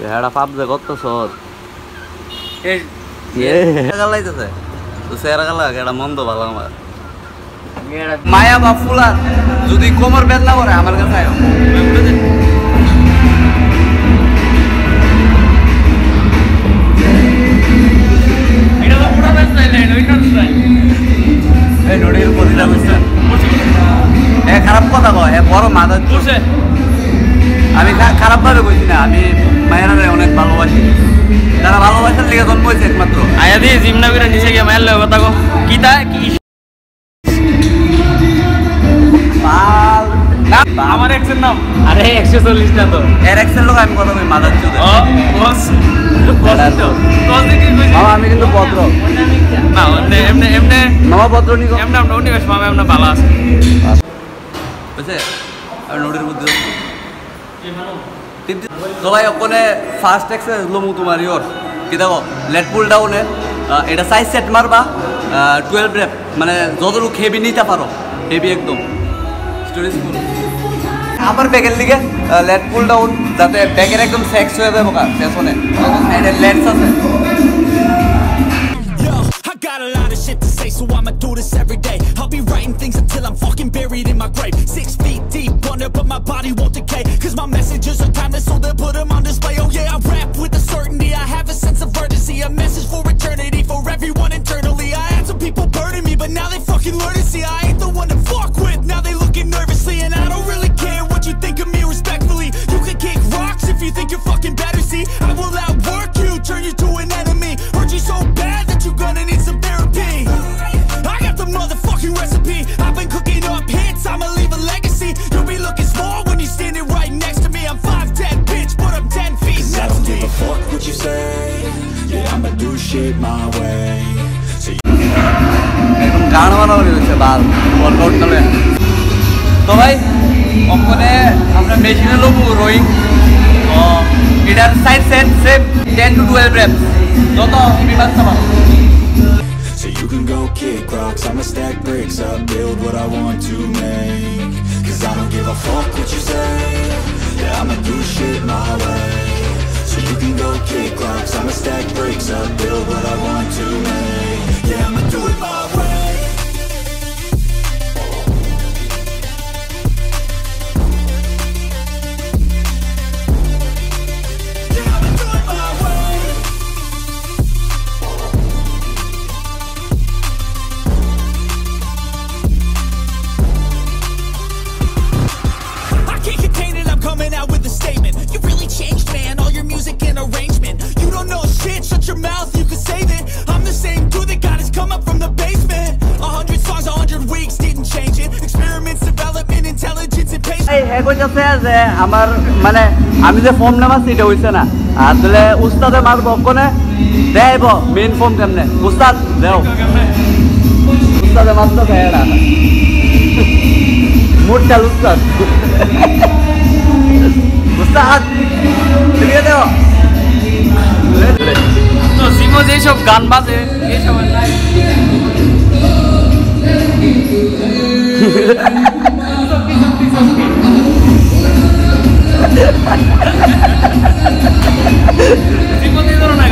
হেডা পাপ যে কত সহজ এই গালাইতেছে তো সেরা গালা এটা মন্দ ভালো আমার মায়া বা ফুলার যদি কোমর বেদনা করে আমার কাছে আয় এটা তো পুরো বেশ নাই এই নড়ির পদিলা বুঝছে এ খারাপ কথা কয় এ বড় মাথা চুষে আমি খারাপ ভাবে কইছি না আমি মায়েরারে অনেক ভালোবাসি যারা ভালোবাসার লিগে জন্ম হয়েছে একমাত্র আয়া দিয়ে জিমনা করে নিচে গিয়ে মায়ের লোক কথা কো কি তা কি আমার এক্সের নাম আরে 140 না তো এর এক্সের লোক আমি কথা কই মাদার চুদে ও বস মামা আমি কিন্তু পত্র না এমনি এমনি মামা পত্র নিকো এমনি আমরা উনিবেশ মামা আমরা ভালো আছে বুঝছে আর নোটের মধ্যে তো ভাই ওখানে ফার্স্ট এক্সারসাইজ লমু তোমার ইওর কি দেখো লেট পুল ডাউনে এটা সাইজ সেট মারবা 12 রেপ মানে যতটুকু হেভি নিতে পারো হেভি একদম স্টোরি স্কুল আবার ব্যাগের দিকে লেট পুল ডাউন যাতে ব্যাগের একদম সেক্স হয়ে যাবে কা পেছনে সাইডে লেটস আছে Got a lot of shit to say, so I'ma do this every day. I'll be writing things until I'm fucking buried in my grave. 6 feet deep under, but my body won't decay. Cause my messages are timeless, so they'll put them on display. Oh yeah, I rap with a certainty, I have a sense of urgency. A message for eternity, for everyone internally. I had some people burning me, but now they fucking learn to see I ain't the one to fuck with, now they looking nervously. And I don't really care what you think of me respectfully. You can kick rocks if you think you're fucking better, see. I will outwork you, turn you to an enemy. Hurt you so bad that you're gonna need some therapy. I got the motherfucking recipe. I've been cooking up hits, I'ma leave a legacy. You'll be looking small when you're standing right next to me. I'm 5'10", bitch, but I'm 10 feet. I don't give a fuck what you say. Yeah, I'ma do shit my way. So একদম গান বানানো হয়েছে বাল workout চলে তো ভাই ওখানে আমরা মেশিনে লোবো রোয়িং এটার side set same 10 to 12 reps যত হেভি মারতে পারো So you can go kick rocks, I'ma stack bricks up, build what I want to make. Cause I don't give a fuck what you say. Yeah, I'ma do shit my way. So you can go kick rocks, I'ma stack bricks up, build what I want to make. Yeah, I'ma do it my way. আমার মানে আমি যে form নামাচ্ছি এটা হইছে না আর তাহলে উস্তাদে মারবো কোনে দেব মেইন ফর্ম কেমনে উস্তাদ দেও উস্তাদে মারতো এটা মোট চাল উস্তাদ উস্তাদ দিয়ে দেও তো জিমো যেসব গান বাজে এইসব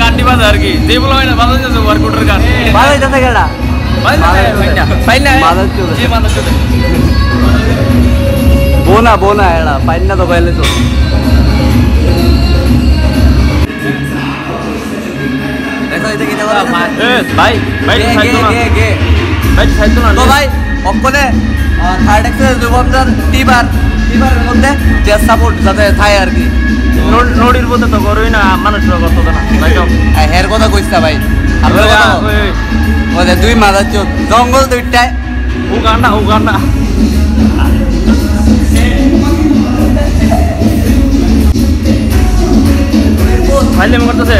গানটি বাজে আর কি যে বলা হয় না বাজা যাচ্ছে ওয়ার্কআউটের গান বাজাই যাচ্ছে গেলা বোনা বোনা এরা পাইন না তো পাইলে তো ভাই ভাই ভাই অঙ্কনে থার্ড এক্সারসাইজ দেবো আপনার টিবারের মধ্যে চেস্ট সাপোর্ট যাতে থাকে আর কি নড়ির মধ্যে তো করোই না মানুষরা কত না হের কথা কইছা ভাই আপনার দুই মাদার চোখ জঙ্গল দুইটায় উগান্ডা ফাইলে করতেছে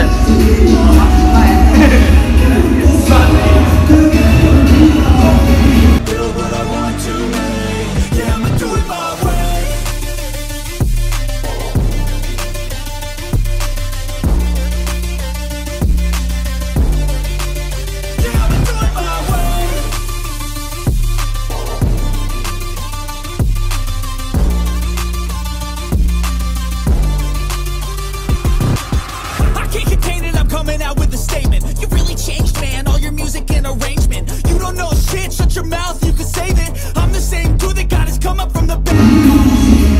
changed, man. All your music and arrangement. You don't know shit, shut your mouth, you can save it. I'm the same dude that got his come up from the back.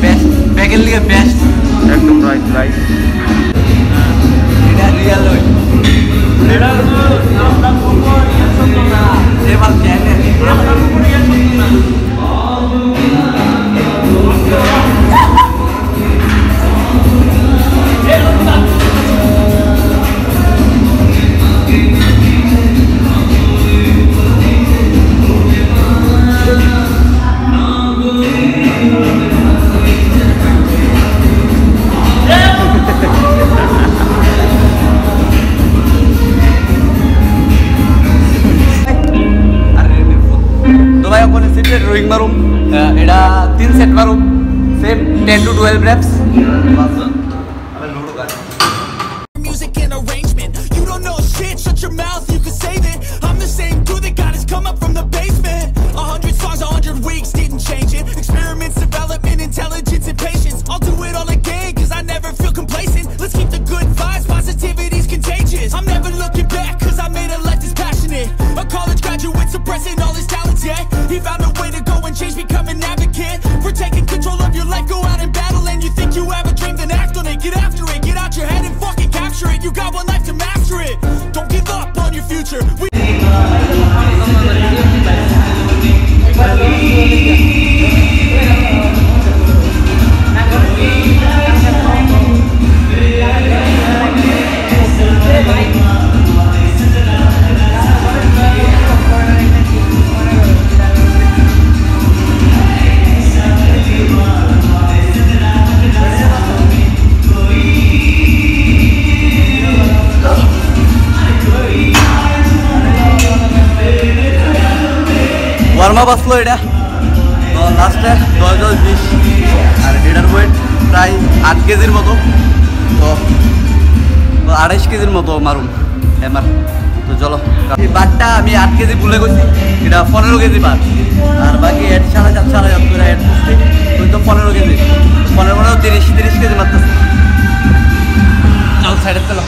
Best, bagel liye best. একদম right right এটা real ওই এটা আমরা কোন reaction তো না এবার কেন আমরা কোন রিয়েকশন তো না rowing marum eda 3 set marum same 10 to 12 reps music and arrangement. You don't know shit, shut your mouth, you can save it. I'm the same dude that got his come up from the basement. 100 songs, 100 weeks, didn't change it. Experiments, development, intelligence and patience. I'll do it all again, cause I never feel complacent. Let's keep the good vibes, positivity's contagious. I'm never looking back, cause I made a life that's passionate. A college graduate suppressing all his talents, yeah. He found a way to go and change, become an advocate. For taking control of your life, go out and battle. And you think you have a dream, then act on it. Get after it, get out your head and fucking capture it. You got one life to master it. Don't give up on your future. warm up আসলো এটা তো লাস্টে 10-20 আর এটার wait প্রায় 8 কেজির মতো তো 28 কেজির মতো মারুম এমআর তো চলো এই বারটা আমি 8 কেজি ভুলে গেছি এটা 15 কেজি বার আর বাকি 7.5 করে এড করছি ওই তো 15 কেজি 15 30 কেজি মারতেছি চল সাইডে চলো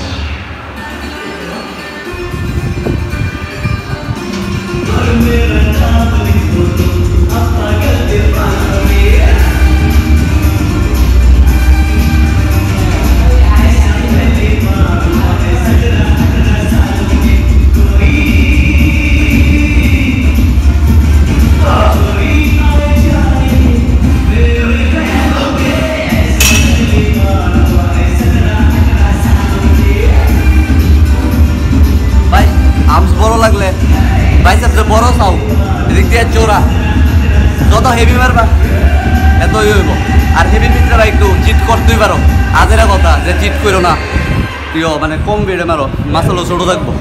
বড় চাও এদিক দিয়ে চোরা যত হেভি মারবা এতই হইব আর হেভির ভিতরে ভাই একটু চিট করতেই পারো আজেরা কথা যে চিট করো না প্রিয় মানে কম বেড়ে মারো মাসালও ছোটো থাকবো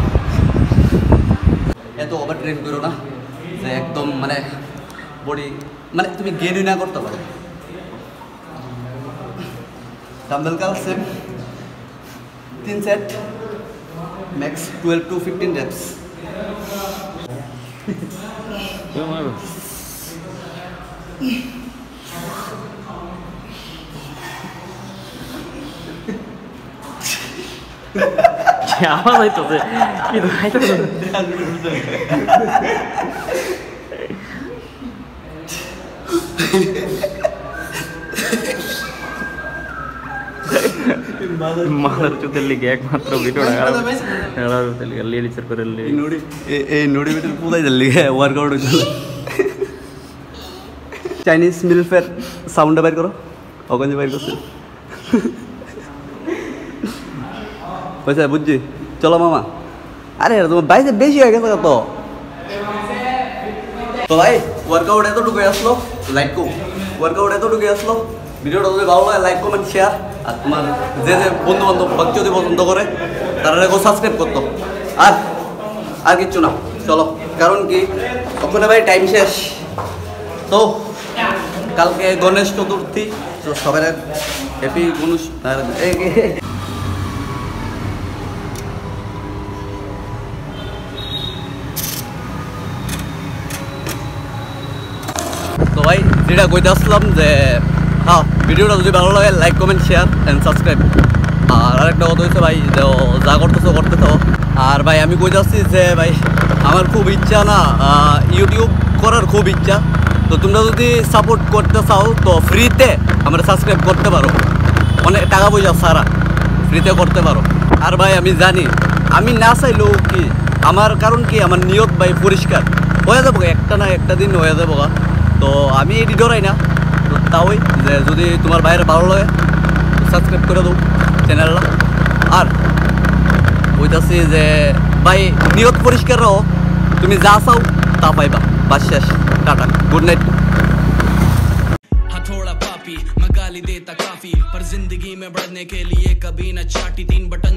এত ওভার ট্রেন করো না যে একদম মানে বডি মানে তুমি গেইনই না করতে পারো ডাম্বেল কাল same 3 set max 12 to 15 reps আওয়াজ হইতেছে কিন্তু খাইতেছে মাদার চোদের লিগে একমাত্র ভিডিওটা লিরিচার করে এই নুড়ি ভিতরে পুরাই লিগে ওয়ার্কআউট হইছিল চাইনিজ মিলফের সাউন্ডটা বাইর করো ওখানে বাইর করছে পয়সা বুঝছি চলো মামা আরে তোমার বাইসে বেশি হয়ে গেছে তো তো ভাই ওয়ার্কআউট এতটুকু আসলো লাইক কো ওয়ার্কআউট এতটুকু আসলো ভিডিওটা যদি ভালো লাগে লাইক কমেন্ট শেয়ার আর তোমার যে যে বন্ধু বান্ধব ভক্তি যদি পছন্দ করে তারা সাবস্ক্রাইব করতো আর কিচ্ছু না চলো কারণ কি ওখানে ভাই টাইম শেষ তো কালকে গণেশ চতুর্থী তো সবাই হ্যাপি গণেশ তো ভাই যেটা কইতে আসলাম যে হ্যাঁ ভিডিওটা যদি ভালো লাগে like comment share and subscribe আর আরেকটা কথা হচ্ছে ভাই, যা করতেছো করতে থাকো। আর ভাই আমি কই যাচ্ছি যে ভাই আমার খুব ইচ্ছা না ইউটিউব করার খুব ইচ্ছা। তো তোমরা যদি সাপোর্ট করতে চাও তো ফ্রিতে আমরা সাবস্ক্রাইব করতে পারো, অনেক টাকা পয়সা ছাড়া ফ্রিতে করতে পারো। আর ভাই আমি জানি আমি না চাইলেও কি আমার কারণ কি আমার নিয়ত ভাই পরিষ্কার হয়ে যাবো, একটা না একটা দিন হয়ে যাবো। তো আমি এটি ডরাই না, তো তাওই যে যদি তোমার বাইরে ভালো লাগে সাবস্ক্রাইব করে দাও চ্যানেলটা। আর বলতেছি যে ভাই নিয়ত পরিষ্কার রাখো, তুমি যা চাও তা পাইবা। বাস শেষ, টাটা, গুড নাইট। हाँ थोड़ा पापी मैं गाली देता काफी, पर जिंदगी में बढ़ने के लिए कभी न चाटी 3 बटन